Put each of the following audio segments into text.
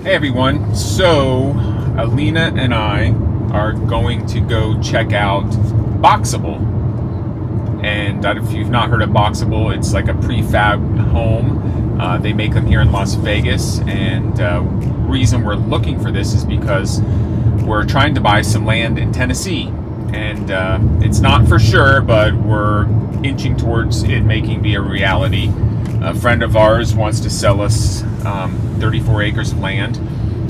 Hey everyone, so Alina and I are going to go check out Boxabl. And if you've not heard of Boxabl, it's like a prefab home. They make them here in Las Vegas, and reason we're looking for this is because we're trying to buy some land in Tennessee. And it's not for sure, but we're inching towards it be a reality. A friend of ours wants to sell us 34 acres of land,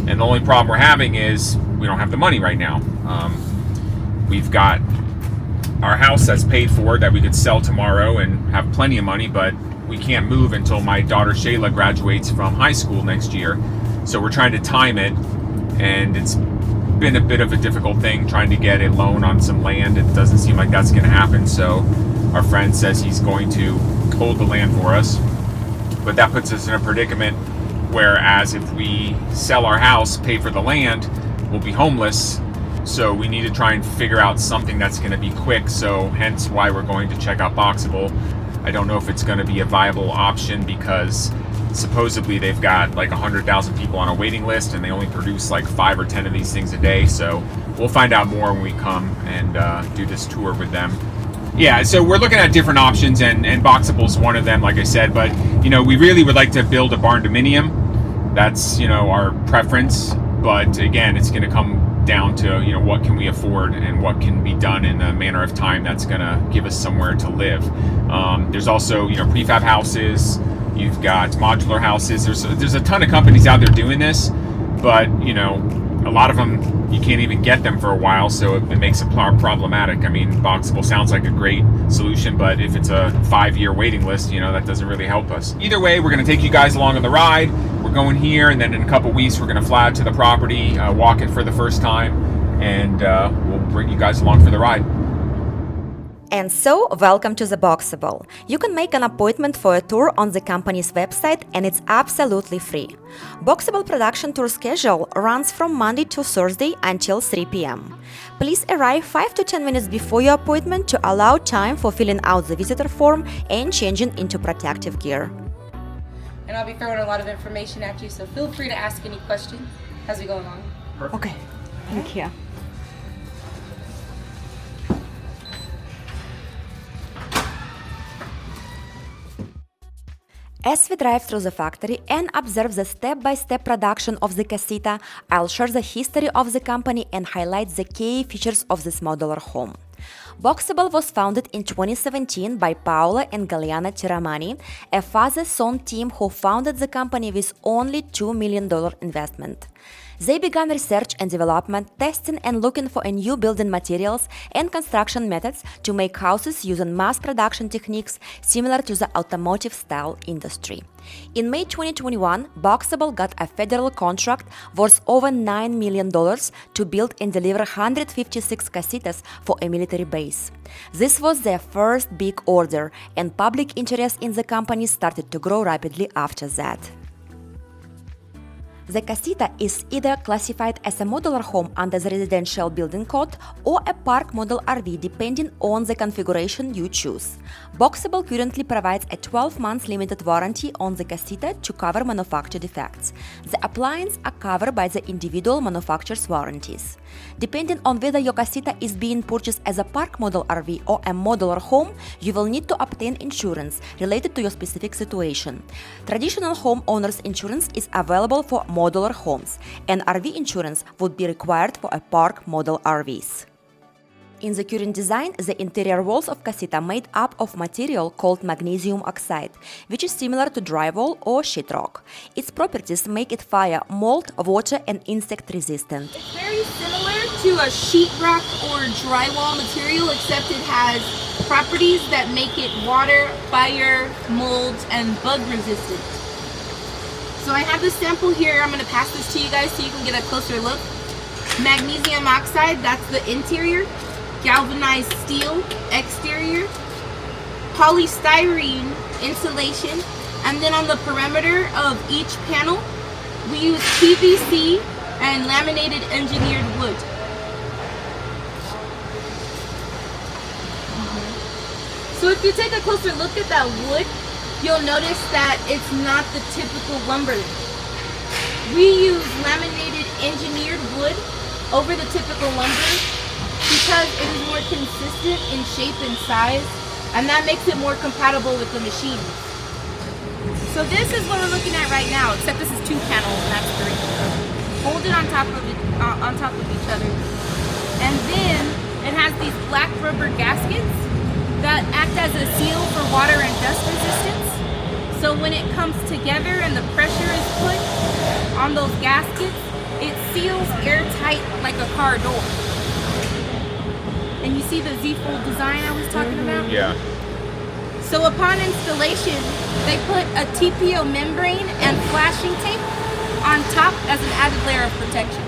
and the only problem we're having is we don't have the money right now. We've got our house that's paid for that we could sell tomorrow and have plenty of money, but we can't move until my daughter Shayla graduates from high school next year. So we're trying to time it, and it's been a bit of a difficult thing trying to get a loan on some land. It doesn't seem like that's going to happen, so our friend says he's going to hold the land for us. But that puts us in a predicament, whereas if we sell our house, pay for the land, we'll be homeless. So we need to try and figure out something that's going to be quick, so hence why we're going to check out Boxabl. I don't know if it's going to be a viable option because supposedly they've got like 100,000 people on a waiting list and they only produce like 5 or 10 of these things a day. So we'll find out more when we come and do this tour with them. Yeah, so we're looking at different options, and Boxabl's one of them, like I said. But we really would like to build a barn dominium. That's our preference. But again, it's going to come down to what can we afford and what can be done in a manner of time that's going to give us somewhere to live. There's also prefab houses. You've got modular houses. There's a ton of companies out there doing this, but a lot of them you can't even get them for a while, so it makes it problematic. I mean, Boxabl sounds like a great solution, but if it's a 5-year waiting list, that doesn't really help us. Either way, we're going to take you guys along on the ride. We're going here, and then in a couple weeks, we're going to fly out to the property, walk it for the first time, and we'll bring you guys along for the ride. And so, welcome to the Boxabl. You can make an appointment for a tour on the company's website, and it's absolutely free. Boxabl production tour schedule runs from Monday to Thursday until 3 p.m. Please arrive 5 to 10 minutes before your appointment to allow time for filling out the visitor form and changing into protective gear. And I'll be throwing a lot of information at you, so feel free to ask any questions as we go along. Perfect. Okay, thank you. As we drive through the factory and observe the step-by-step production of the Casita, I'll share the history of the company and highlight the key features of this modular home. Boxabl was founded in 2017 by Paola and Galiana Tiramani, a father-son team who founded the company with only $2 million investment. They began research and development, testing and looking for new building materials and construction methods to make houses using mass production techniques similar to the automotive-style industry. In May 2021, Boxabl got a federal contract worth over $9 million to build and deliver 156 casitas for a military base. This was their first big order, and public interest in the company started to grow rapidly after that. The Casita is either classified as a modular home under the residential building code or a park model RV depending on the configuration you choose. Boxabl currently provides a 12-month limited warranty on the Casita to cover manufacturer defects. The appliances are covered by the individual manufacturer's warranties. Depending on whether your Casita is being purchased as a park model RV or a modular home, you will need to obtain insurance related to your specific situation. Traditional homeowners insurance is available for modular homes, and RV insurance would be required for a park model RVs. In the current design, the interior walls of Casita are made up of material called magnesium oxide, which is similar to drywall or sheetrock. Its properties make it fire, mold, water, and insect resistant. It's very similar to a sheetrock or drywall material, except it has properties that make it water, fire, mold, and bug resistant. So I have this sample here. I'm going to pass this to you guys so you can get a closer look. Magnesium oxide, that's the interior. Galvanized steel, exterior. Polystyrene insulation. And then on the perimeter of each panel, we use PVC and laminated engineered wood. So if you take a closer look at that wood, you'll notice that it's not the typical lumber. We use laminated engineered wood over the typical lumber because it is more consistent in shape and size, and that makes it more compatible with the machine. So this is what we're looking at right now, except this is 2 panels and that's 3. Folded on top of each other. And then it has these black rubber gaskets that act as a seal for water and dust resistance. So when it comes together and the pressure is put on those gaskets, it seals airtight like a car door. And you see the Z-fold design I was talking about? Yeah. So upon installation, they put a TPO membrane and flashing tape on top as an added layer of protection.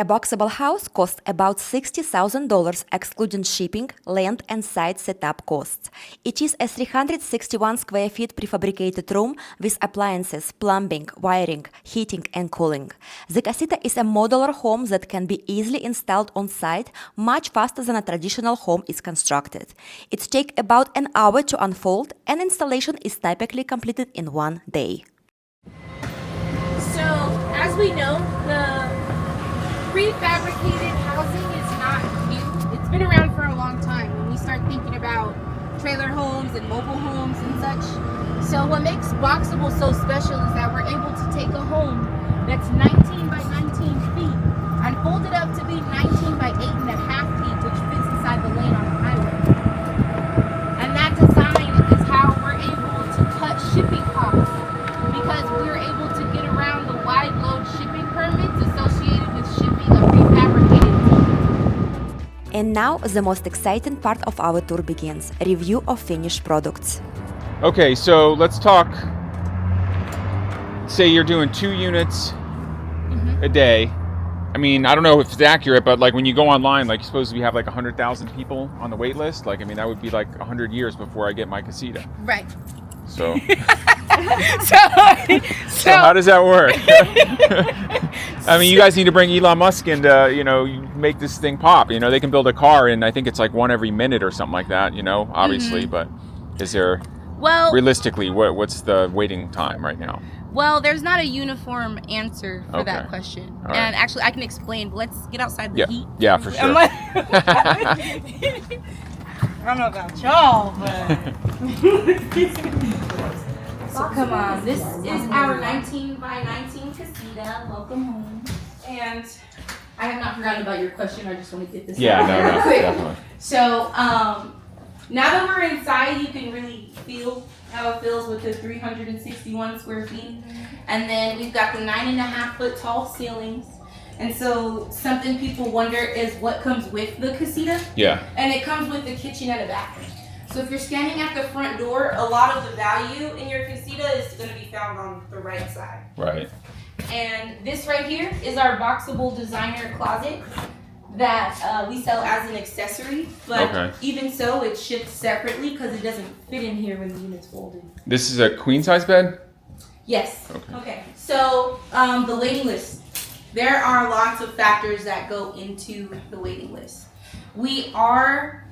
A Boxabl house costs about $60,000 excluding shipping, land and site setup costs. It is a 361 square feet prefabricated room with appliances, plumbing, wiring, heating and cooling. The Casita is a modular home that can be easily installed on site much faster than a traditional home is constructed. It takes about an hour to unfold and installation is typically completed in 1 day. So, as we know, the prefabricated housing is not new. It's been around for a long time when we start thinking about trailer homes and mobile homes and such. So what makes Boxabl so special is that we're able to take a home that's 19 by 19 feet and fold it up to be 19 by 8.5 feet, which fits inside the lane on the highway. And that design is how we're able to cut shipping costs, because we're able to get around the wide load shipping permits associated with shipping a prefabricated home. And now the most exciting part of our tour begins, review of finished products. Okay, so let's talk. Say you're doing 2 units a day. I mean, I don't know if it's accurate, but like when you go online, like you're supposed to have like 100,000 people on the wait list. Like, I mean, that would be like 100 years before I get my casita. Right. So, So how does that work? I mean, you guys need to bring Elon Musk in to, you know, make this thing pop. You know, they can build a car and I think it's like 1 every minute or something like that, you know, obviously. But is there, realistically, what's the waiting time right now? Well, there's not a uniform answer for that Okay. question. All right. And actually, I can explain, but let's get outside the heat. Yeah, for sure. I don't know about y'all, but... So come on, this is our 19 by 19 casita. Welcome home. And I have not forgotten about your question. I just want to get this Yeah, out no, real quick. definitely. So now that we're inside, you can really feel how it feels with the 361 square feet. And then we've got the 9.5 foot tall ceilings. And so something people wonder is what comes with the casita. Yeah. And it comes with the kitchen and a bathroom. So if you're standing at the front door, a lot of the value in your casita is going to be found on the right side. Right. And this right here is our Boxabl designer closet that we sell as an accessory. But even so, it's shipped separately because it doesn't fit in here when the unit's folded. This is a queen size bed? Yes. Okay. So the waiting list. There are lots of factors that go into the waiting list. We are,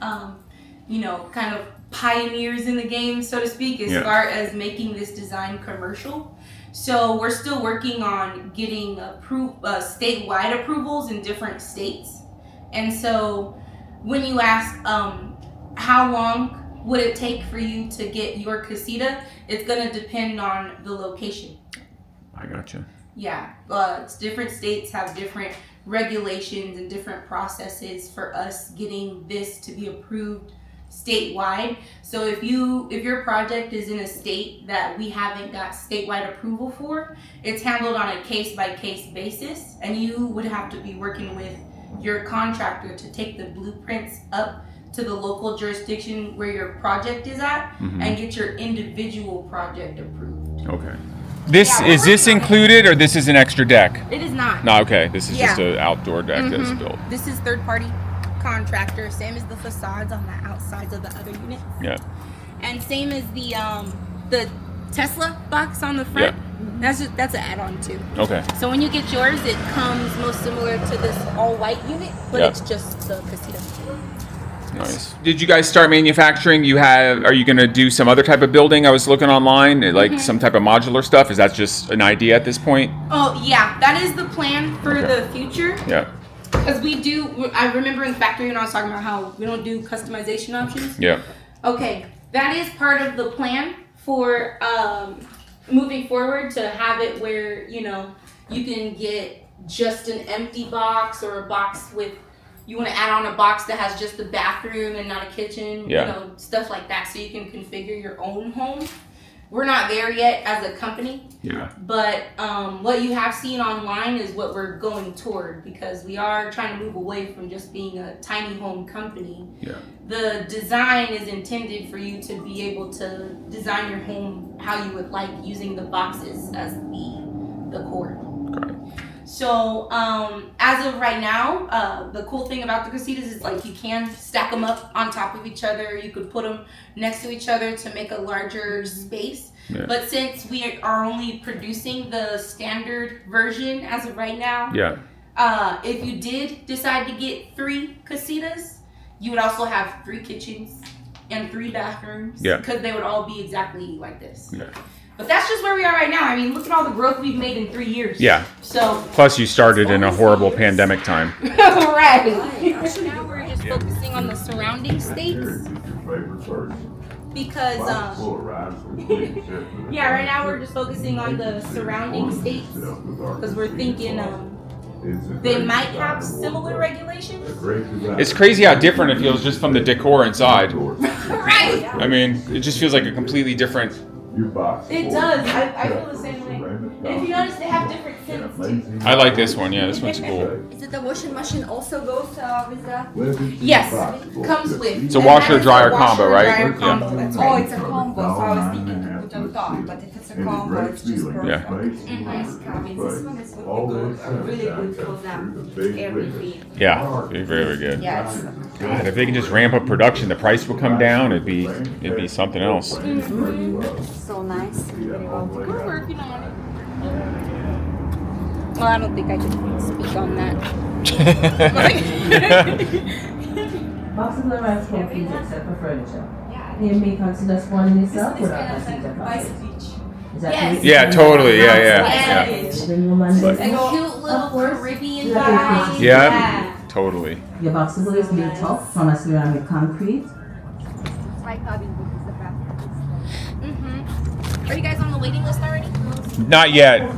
you know, kind of pioneers in the game, so to speak, as far as making this design commercial. So we're still working on getting statewide approvals in different states. And so when you ask how long would it take for you to get your casita, it's going to depend on the location. I gotcha. Yeah, different states have different regulations and different processes for us getting this to be approved statewide. So if your project is in a state that we haven't got statewide approval for, it's handled on a case-by-case basis, and you would have to be working with your contractor to take the blueprints up to the local jurisdiction where your project is at and get your individual project approved. Okay. Is this included or this is an extra deck? It is not. No, okay. This is just an outdoor deck that's built. This is third-party contractor, same as the facades on the outsides of the other units. Yeah. And same as the Tesla box on the front. Yeah. That's an add-on too. Okay. So when you get yours, it comes most similar to this all-white unit, but it's just the casita. Nice. Did you guys start manufacturing? Are you going to do some other type of building? I was looking online, like some type of modular stuff. Is that just an idea at this point? Oh yeah, that is the plan for the future. Yeah. Because I remember in the factory when I was talking about how we don't do customization options. Yeah. Okay, that is part of the plan for moving forward, to have it where, you know, you can get just an empty box, or a box with, you want to add on a box that has just the bathroom and not a kitchen, Yeah. you know, stuff like that, so you can configure your own home. We're not there yet as a company. Yeah. But what you have seen online is what we're going toward, because we are trying to move away from just being a tiny home company. Yeah. The design is intended for you to be able to design your home how you would like, using the boxes as the core. Great. So as of right now, the cool thing about the Casitas is, like, you can stack them up on top of each other. You could put them next to each other to make a larger space. Yeah. But since we are only producing the standard version as of right now, Yeah. if you did decide to get 3 Casitas, you would also have 3 kitchens and 3 bathrooms. Yeah. Because they would all be exactly like this. Yeah. But that's just where we are right now. I mean, look at all the growth we've made in 3 years. Yeah. So. Plus, you started in a horrible pandemic time. Right. Now we're just focusing on the surrounding states. Because, yeah, right now we're just focusing on the surrounding states. Because we're thinking, they might have similar regulations. It's crazy how different it feels just from the decor inside. Right. I mean, it just feels like a completely different. It does. I feel the same way. And if you notice, they have different scents too. I like this one. Yeah, this one's cool. Is it the washing machine also goes with the... Yes, comes with. It's a washer dryer combo, right? Dryer combo, Yeah. that's Oh, right. it's a combo, so I was thinking to put on top, but if it's a combo, it's just perfect. Yeah. Nice cabin. This one is really good for them. Everything. Yeah, very, very good. Yes. God, if they can just ramp up production, the price will come down. It'd be something else. So nice. We're working on it. Well, I don't think I can speak on that. Boxabl rights home fees except for furniture. They may consider spawning itself without Casita process. Is that Yes. correct? Yeah, totally. Yeah. Yes. The woman A lives. cute little Of course. Caribbean Yeah. vibe. Yeah, totally. Your Boxabl is built up from a ceramic concrete. My cabin is the best. Mm-hmm. Are you guys on the waiting list already? Not yet.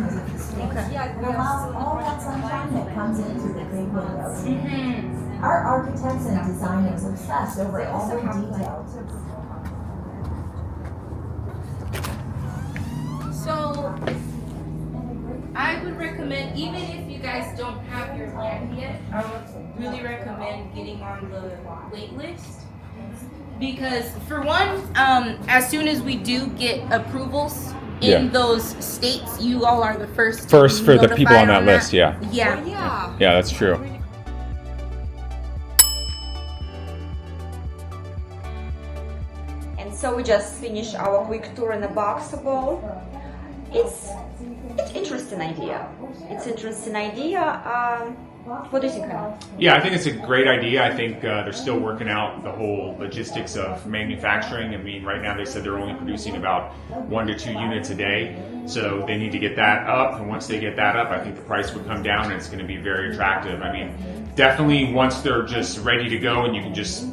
All that sunshine that comes into the big windows. Mm-hmm. Our architects and designers obsess over every detail. So, I would recommend, even if you guys don't have your land yet, I would really recommend getting on the wait list. Because for one, as soon as we do get approvals in those states, you all are the first For the notified people on that list, yeah. Yeah. Yeah, that's true. And so we just finished our quick tour in the Boxabl. It's interesting idea. It's interesting idea. What do you think, Hannah? Yeah, I think it's a great idea. I think they're still working out the whole logistics of manufacturing. I mean, right now they said they're only producing about 1 to 2 units a day. So they need to get that up. And once they get that up, I think the price would come down and it's going to be very attractive. I mean, definitely once they're just ready to go and you can just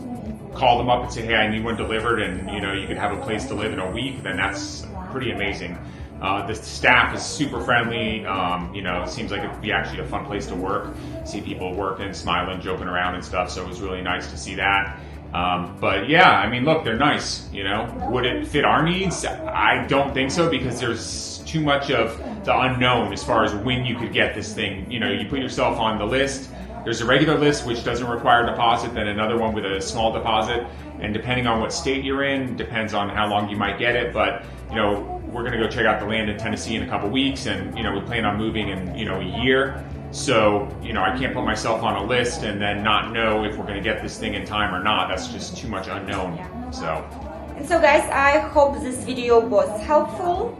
call them up and say, hey, I need one delivered, and you could have a place to live in a week, then that's pretty amazing. The staff is super friendly. It seems like it'd be actually a fun place to work. See people working, smiling, joking around and stuff. So it was really nice to see that. But yeah, I mean, look, they're nice. Would it fit our needs? I don't think so, because there's too much of the unknown as far as when you could get this thing. You put yourself on the list. There's a regular list which doesn't require a deposit, then another one with a small deposit, and depending on what state you're in, depends on how long you might get it. But we're going to go check out the land in Tennessee in a couple weeks, and we plan on moving in a year. So I can't put myself on a list and then not know if we're going to get this thing in time or not. That's just too much unknown. And so guys, I hope this video was helpful.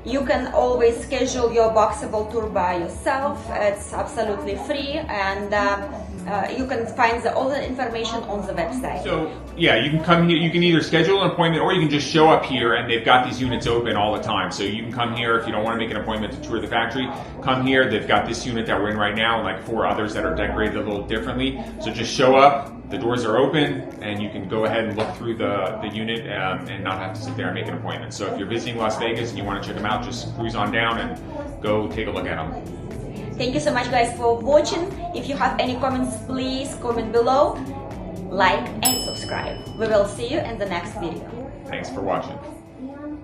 You can always schedule your Boxabl tour by yourself. It's absolutely free, and you can find all the information on the website. So yeah, you can come here. You can either schedule an appointment or you can just show up here, and they've got these units open all the time. So you can come here if you don't want to make an appointment to tour the factory. Come here. They've got this unit that we're in right now, and like 4 others that are decorated a little differently. So just show up. The doors are open, and you can go ahead and look through the unit and not have to sit there and make an appointment. So if you're visiting Las Vegas and you want to check them out, just cruise on down and go take a look at them. Thank you so much, guys, for watching. If you have any comments, please comment below, like and subscribe. We will see you in the next video. Thanks for watching.